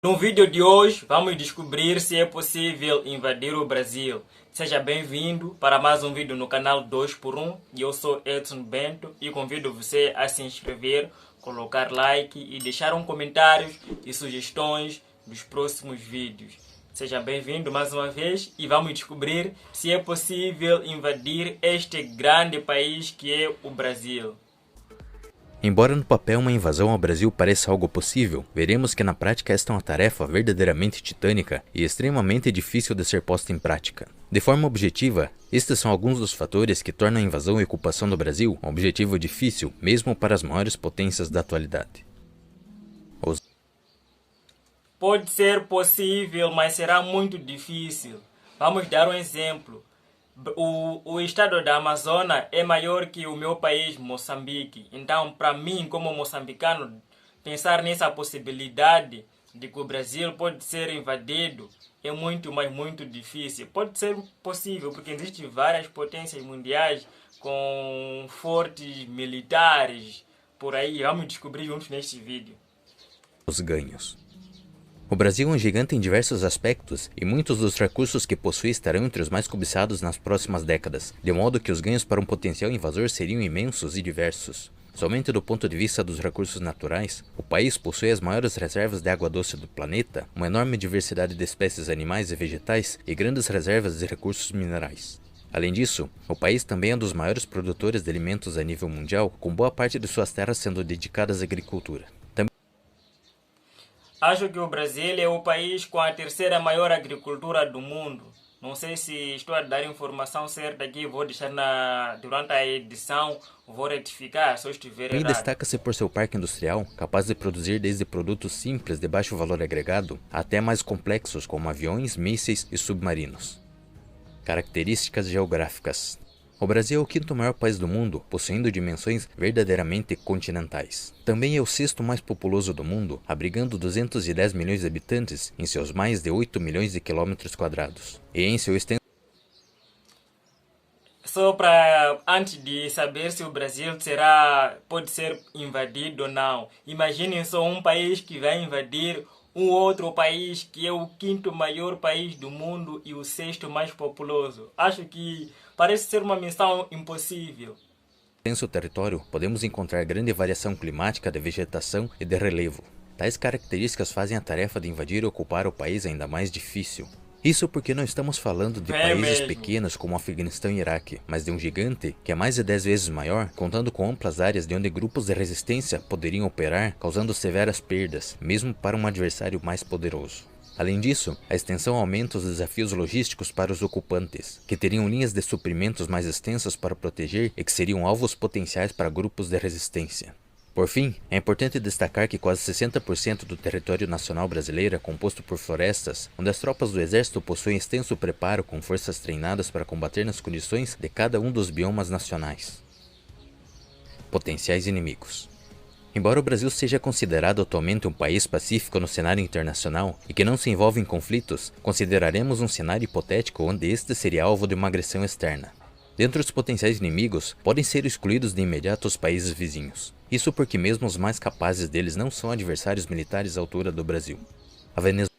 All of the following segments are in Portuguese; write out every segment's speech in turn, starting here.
No vídeo de hoje, vamos descobrir se é possível invadir o Brasil. Seja bem-vindo para mais um vídeo no canal 2x1. Eu sou Edson Bento e convido você a se inscrever, colocar like e deixar comentários e sugestões dos próximos vídeos. Seja bem-vindo mais uma vez e vamos descobrir se é possível invadir este grande país que é o Brasil. Embora no papel uma invasão ao Brasil pareça algo possível, veremos que na prática esta é uma tarefa verdadeiramente titânica e extremamente difícil de ser posta em prática. De forma objetiva, estes são alguns dos fatores que tornam a invasão e ocupação do Brasil um objetivo difícil, mesmo para as maiores potências da atualidade. Pode ser possível, mas será muito difícil. Vamos dar um exemplo. O estado da Amazônia é maior que o meu país, Moçambique. Então, para mim, como moçambicano, pensar nessa possibilidade de que o Brasil pode ser invadido é muito, mas muito difícil. Pode ser possível, porque existem várias potências mundiais com fortes militares por aí. Vamos descobrir juntos neste vídeo. Os ganhos. O Brasil é um gigante em diversos aspectos e muitos dos recursos que possui estarão entre os mais cobiçados nas próximas décadas, de modo que os ganhos para um potencial invasor seriam imensos e diversos. Somente do ponto de vista dos recursos naturais, o país possui as maiores reservas de água doce do planeta, uma enorme diversidade de espécies animais e vegetais e grandes reservas de recursos minerais. Além disso, o país também é um dos maiores produtores de alimentos a nível mundial, com boa parte de suas terras sendo dedicadas à agricultura. Acho que o Brasil é o país com a terceira maior agricultura do mundo. Não sei se estou a dar informação certa aqui, vou deixar durante a edição, vou retificar se eu estiver Também errado. destaca-se por seu parque industrial, capaz de produzir desde produtos simples de baixo valor agregado, até mais complexos como aviões, mísseis e submarinos. Características geográficas. O Brasil é o quinto maior país do mundo, possuindo dimensões verdadeiramente continentais. Também é o sexto mais populoso do mundo, abrigando 210 milhões de habitantes em seus mais de 8 milhões de quilômetros quadrados. E em seu extenso Só antes de saber se o Brasil pode ser invadido ou não, imaginem só um país que vai invadir um outro país que é o quinto maior país do mundo e o sexto mais populoso. Acho que parece ser uma missão impossível. extenso território, podemos encontrar grande variação climática de vegetação e de relevo. Tais características fazem a tarefa de invadir e ocupar o país ainda mais difícil. Isso porque não estamos falando de países pequenos como Afeganistão e Iraque, mas de um gigante que é mais de 10 vezes maior, contando com amplas áreas de onde grupos de resistência poderiam operar, causando severas perdas, mesmo para um adversário mais poderoso. Além disso, a extensão aumenta os desafios logísticos para os ocupantes, que teriam linhas de suprimentos mais extensas para proteger e que seriam alvos potenciais para grupos de resistência. Por fim, é importante destacar que quase 60% do território nacional brasileiro é composto por florestas, onde as tropas do exército possuem extenso preparo com forças treinadas para combater nas condições de cada um dos biomas nacionais. Potenciais inimigos. Embora o Brasil seja considerado atualmente um país pacífico no cenário internacional e que não se envolve em conflitos, consideraremos um cenário hipotético onde este seria alvo de uma agressão externa. Dentre os potenciais inimigos, podem ser excluídos de imediato os países vizinhos. Isso porque mesmo os mais capazes deles não são adversários militares à altura do Brasil. A Venezuela.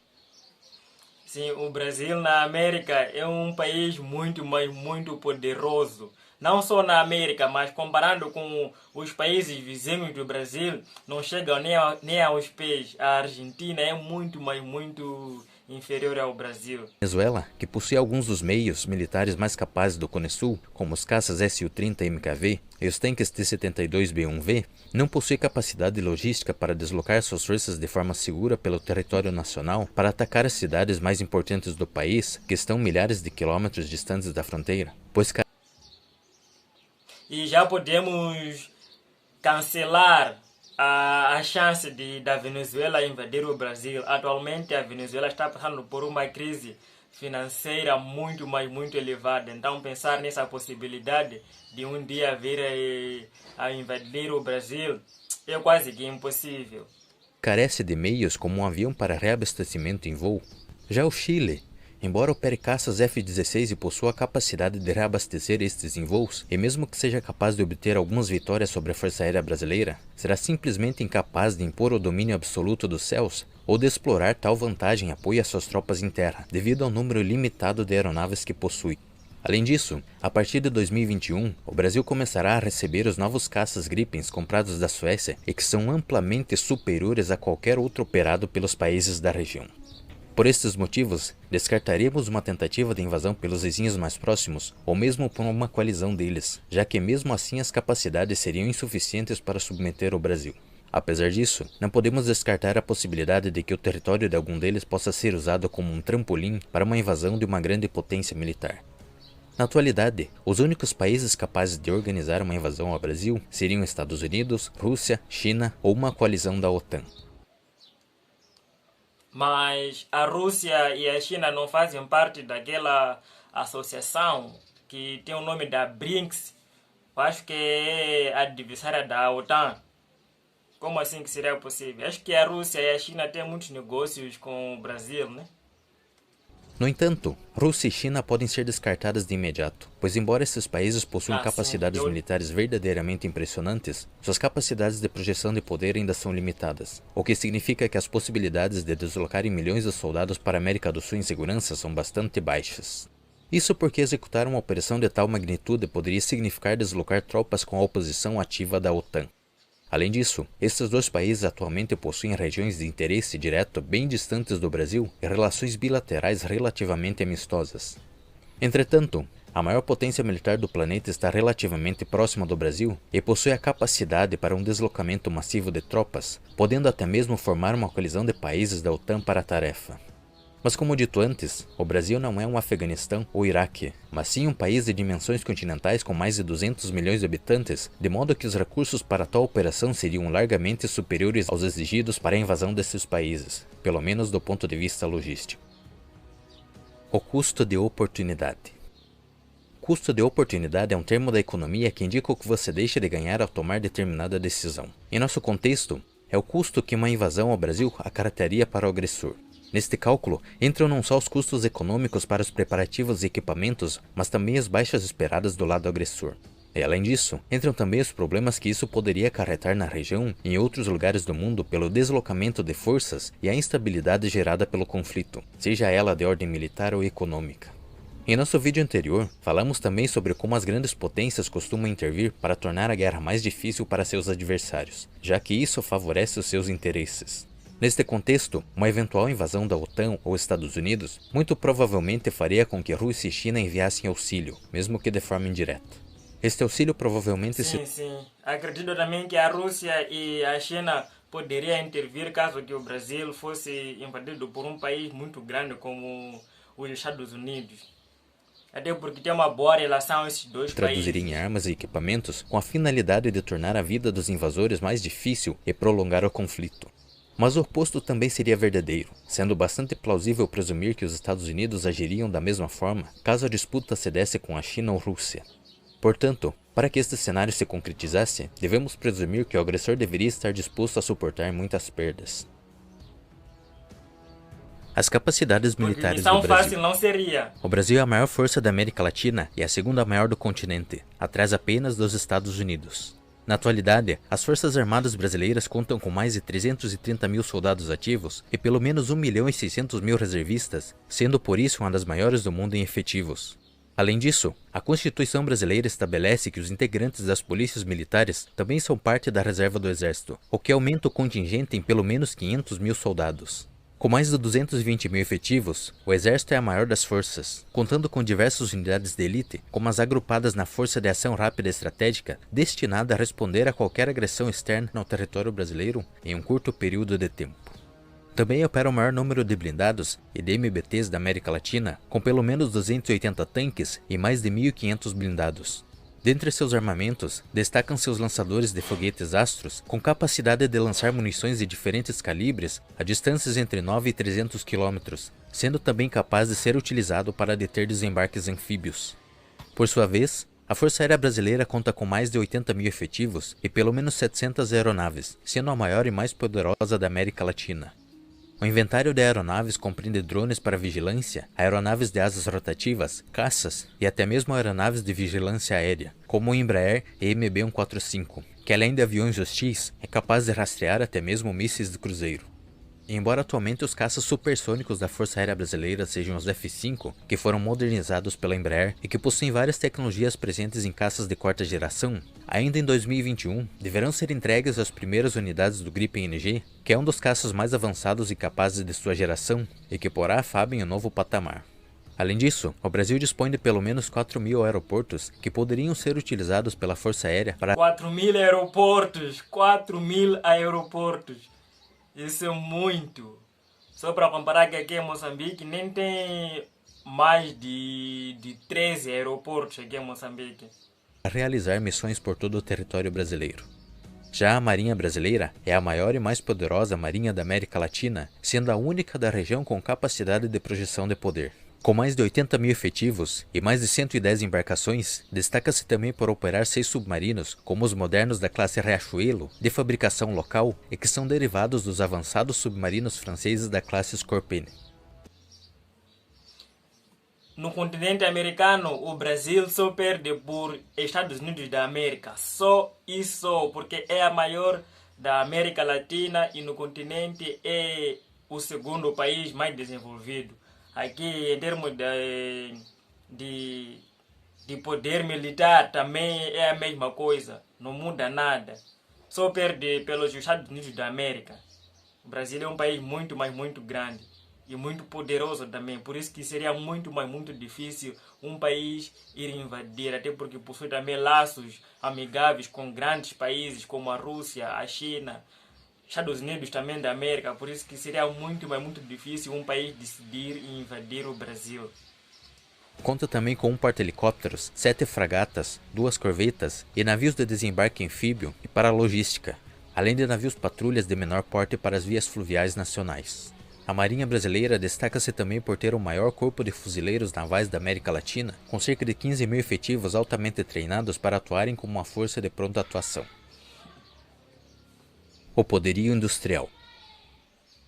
Sim, o Brasil na América é um país muito, mas muito poderoso. Não só na América, mas comparando com os países vizinhos do Brasil, não chegam nem aos pés. A Argentina é muito, mas muito inferior ao Brasil. Venezuela, que possui alguns dos meios militares mais capazes do Cone Sul, como os caças Su-30 MKV e os tanques T-72B1V, não possui capacidade logística para deslocar suas forças de forma segura pelo território nacional para atacar as cidades mais importantes do país, que estão milhares de quilômetros distantes da fronteira, pois E já podemos cancelar a chance da Venezuela invadir o Brasil. Atualmente a Venezuela está passando por uma crise financeira muito, mas muito elevada. Então pensar nessa possibilidade de um dia vir a invadir o Brasil é quase que impossível. Carece de meios como um avião para reabastecimento em voo. Já o Chile, Embora opere caças F-16 e possua a capacidade de reabastecer estes em voos, e mesmo que seja capaz de obter algumas vitórias sobre a Força Aérea Brasileira, será simplesmente incapaz de impor o domínio absoluto dos céus ou de explorar tal vantagem em apoio às suas tropas em terra, devido ao número limitado de aeronaves que possui. Além disso, a partir de 2021, o Brasil começará a receber os novos caças Gripens comprados da Suécia e que são amplamente superiores a qualquer outro operado pelos países da região. Por estes motivos, descartaríamos uma tentativa de invasão pelos vizinhos mais próximos, ou mesmo por uma coalizão deles, já que mesmo assim as capacidades seriam insuficientes para submeter o Brasil. Apesar disso, não podemos descartar a possibilidade de que o território de algum deles possa ser usado como um trampolim para uma invasão de uma grande potência militar. Na atualidade, os únicos países capazes de organizar uma invasão ao Brasil seriam Estados Unidos, Rússia, China ou uma coalizão da OTAN. Mas a Rússia e a China não fazem parte daquela associação que tem o nome da BRICS. Eu acho que é adversária da OTAN. Como assim que seria possível? Acho que a Rússia e a China têm muitos negócios com o Brasil, né? No entanto, Rússia e China podem ser descartadas de imediato, pois embora esses países possuem capacidades militares verdadeiramente impressionantes, suas capacidades de projeção de poder ainda são limitadas, o que significa que as possibilidades de deslocarem milhões de soldados para a América do Sul em segurança são bastante baixas. Isso porque executar uma operação de tal magnitude poderia significar deslocar tropas com a oposição ativa da OTAN. Além disso, esses dois países atualmente possuem regiões de interesse direto bem distantes do Brasil e relações bilaterais relativamente amistosas. Entretanto, a maior potência militar do planeta está relativamente próxima do Brasil e possui a capacidade para um deslocamento massivo de tropas, podendo até mesmo formar uma coalizão de países da OTAN para a tarefa. Mas como dito antes, o Brasil não é um Afeganistão ou Iraque, mas sim um país de dimensões continentais com mais de 200 milhões de habitantes, de modo que os recursos para tal operação seriam largamente superiores aos exigidos para a invasão desses países, pelo menos do ponto de vista logístico. O custo de oportunidade. Custo de oportunidade é um termo da economia que indica o que você deixa de ganhar ao tomar determinada decisão. Em nosso contexto, é o custo que uma invasão ao Brasil acarretaria para o agressor. Neste cálculo, entram não só os custos econômicos para os preparativos e equipamentos, mas também as baixas esperadas do lado agressor. E além disso, entram também os problemas que isso poderia acarretar na região e em outros lugares do mundo pelo deslocamento de forças e a instabilidade gerada pelo conflito, seja ela de ordem militar ou econômica. Em nosso vídeo anterior, falamos também sobre como as grandes potências costumam intervir para tornar a guerra mais difícil para seus adversários, já que isso favorece os seus interesses. Neste contexto, uma eventual invasão da OTAN ou Estados Unidos muito provavelmente faria com que Rússia e China enviassem auxílio, mesmo que de forma indireta. Este auxílio provavelmente Sim. Acredito também que a Rússia e a China poderiam intervir caso que o Brasil fosse invadido por um país muito grande como os Estados Unidos. Até porque tem uma boa relação esses dois traduzirem países. Armas e equipamentos com a finalidade de tornar a vida dos invasores mais difícil e prolongar o conflito. Mas o oposto também seria verdadeiro, sendo bastante plausível presumir que os Estados Unidos agiriam da mesma forma caso a disputa se desse com a China ou Rússia. Portanto, para que este cenário se concretizasse, devemos presumir que o agressor deveria estar disposto a suportar muitas perdas. As capacidades militares do Brasil. Fácil não seria. O Brasil é a maior força da América Latina e a segunda maior do continente, atrás apenas dos Estados Unidos. Na atualidade, as Forças Armadas brasileiras contam com mais de 330 mil soldados ativos e pelo menos 1.600.000 reservistas, sendo por isso uma das maiores do mundo em efetivos. Além disso, a Constituição brasileira estabelece que os integrantes das polícias militares também são parte da reserva do Exército, o que aumenta o contingente em pelo menos 500 mil soldados. Com mais de 220 mil efetivos, o Exército é a maior das forças, contando com diversas unidades de elite, como as agrupadas na Força de Ação Rápida Estratégica, destinada a responder a qualquer agressão externa ao território brasileiro em um curto período de tempo. Também opera o maior número de blindados e de MBTs da América Latina, com pelo menos 280 tanques e mais de 1.500 blindados. Dentre seus armamentos, destacam seus lançadores de foguetes Astros, com capacidade de lançar munições de diferentes calibres a distâncias entre 9 e 300 km, sendo também capaz de ser utilizado para deter desembarques anfíbios. Por sua vez, a Força Aérea Brasileira conta com mais de 80 mil efetivos e pelo menos 700 aeronaves, sendo a maior e mais poderosa da América Latina. O inventário de aeronaves compreende drones para vigilância, aeronaves de asas rotativas, caças e até mesmo aeronaves de vigilância aérea, como o Embraer EMB-145, que além de aviões hostis, é capaz de rastrear até mesmo mísseis de cruzeiro. E embora atualmente os caças supersônicos da Força Aérea Brasileira sejam os F-5, que foram modernizados pela Embraer e que possuem várias tecnologias presentes em caças de quarta geração, ainda em 2021 deverão ser entregues as primeiras unidades do Gripen NG, que é um dos caças mais avançados e capazes de sua geração e que porá a FAB em um novo patamar. Além disso, o Brasil dispõe de pelo menos 4.000 aeroportos que poderiam ser utilizados pela Força Aérea para 4.000 aeroportos! 4.000 aeroportos! Isso é muito! Só para comparar que aqui em Moçambique nem tem mais de 13 aeroportos aqui em Moçambique. realizar missões por todo o território brasileiro. Já a Marinha Brasileira é a maior e mais poderosa marinha da América Latina, sendo a única da região com capacidade de projeção de poder. Com mais de 80.000 efetivos e mais de 110 embarcações, destaca-se também por operar 6 submarinos, como os modernos da classe Riachuelo, de fabricação local e que são derivados dos avançados submarinos franceses da classe Scorpion. No continente americano, o Brasil só perde por Estados Unidos da América. Só e só, porque é a maior da América Latina e no continente é o segundo país mais desenvolvido. Aqui, em termos de poder militar, também é a mesma coisa. Não muda nada. Só perde pelos Estados Unidos da América. O Brasil é um país muito, mas muito grande. E muito poderoso também. Por isso que seria muito, mas muito difícil um país ir invadir. Até porque possui também laços amigáveis com grandes países como a Rússia, a China, Estados Unidos também da América. Por isso que seria muito, mas muito difícil um país decidir invadir o Brasil. Conta também com um porta-helicópteros, 7 fragatas, 2 corvetas e navios de desembarque anfíbio e para logística, além de navios patrulhas de menor porte para as vias fluviais nacionais. A Marinha Brasileira destaca-se também por ter o maior corpo de fuzileiros navais da América Latina, com cerca de 15.000 efetivos altamente treinados para atuarem como uma força de pronta atuação. O poderio industrial.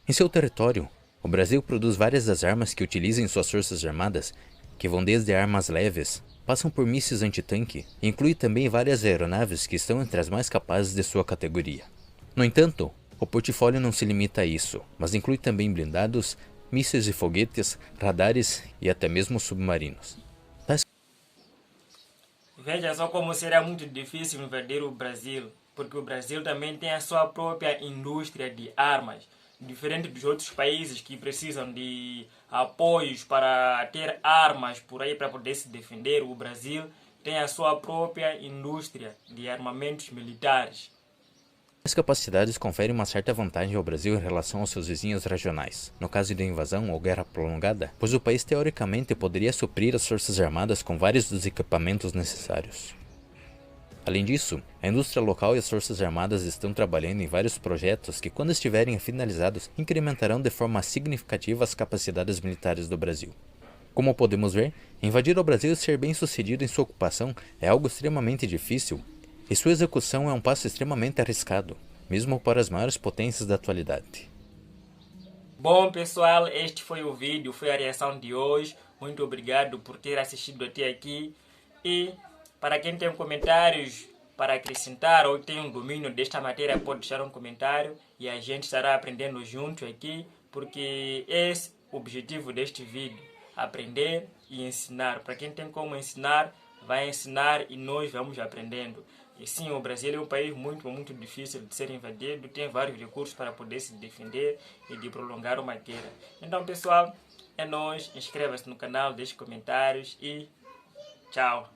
Em seu território, o Brasil produz várias das armas que utiliza em suas forças armadas, que vão desde armas leves, passam por mísseis antitanque e inclui também várias aeronaves que estão entre as mais capazes de sua categoria. No entanto, o portfólio não se limita a isso, mas inclui também blindados, mísseis e foguetes, radares e até mesmo submarinos. Veja só como será muito difícil invadir o Brasil, porque o Brasil também tem a sua própria indústria de armas, diferente dos outros países que precisam de apoios para ter armas por aí para poder se defender. O Brasil tem a sua própria indústria de armamentos militares. As capacidades conferem uma certa vantagem ao Brasil em relação aos seus vizinhos regionais, no caso de invasão ou guerra prolongada, pois o país teoricamente poderia suprir as forças armadas com vários dos equipamentos necessários. Além disso, a indústria local e as forças armadas estão trabalhando em vários projetos que, quando estiverem finalizados, incrementarão de forma significativa as capacidades militares do Brasil. Como podemos ver, invadir o Brasil e ser bem sucedido em sua ocupação é algo extremamente difícil, e sua execução é um passo extremamente arriscado, mesmo para as maiores potências da atualidade. Bom pessoal, este foi o vídeo, foi a reação de hoje. Muito obrigado por ter assistido até aqui. E para quem tem comentários para acrescentar ou tem um domínio desta matéria, pode deixar um comentário e a gente estará aprendendo junto aqui, porque esse é o objetivo deste vídeo, aprender e ensinar. Para quem tem como ensinar, vai ensinar e nós vamos aprendendo. E sim, o Brasil é um país muito difícil de ser invadido, tem vários recursos para poder se defender e de prolongar uma guerra. Então pessoal, é nóis, inscreva-se no canal, deixe comentários e tchau!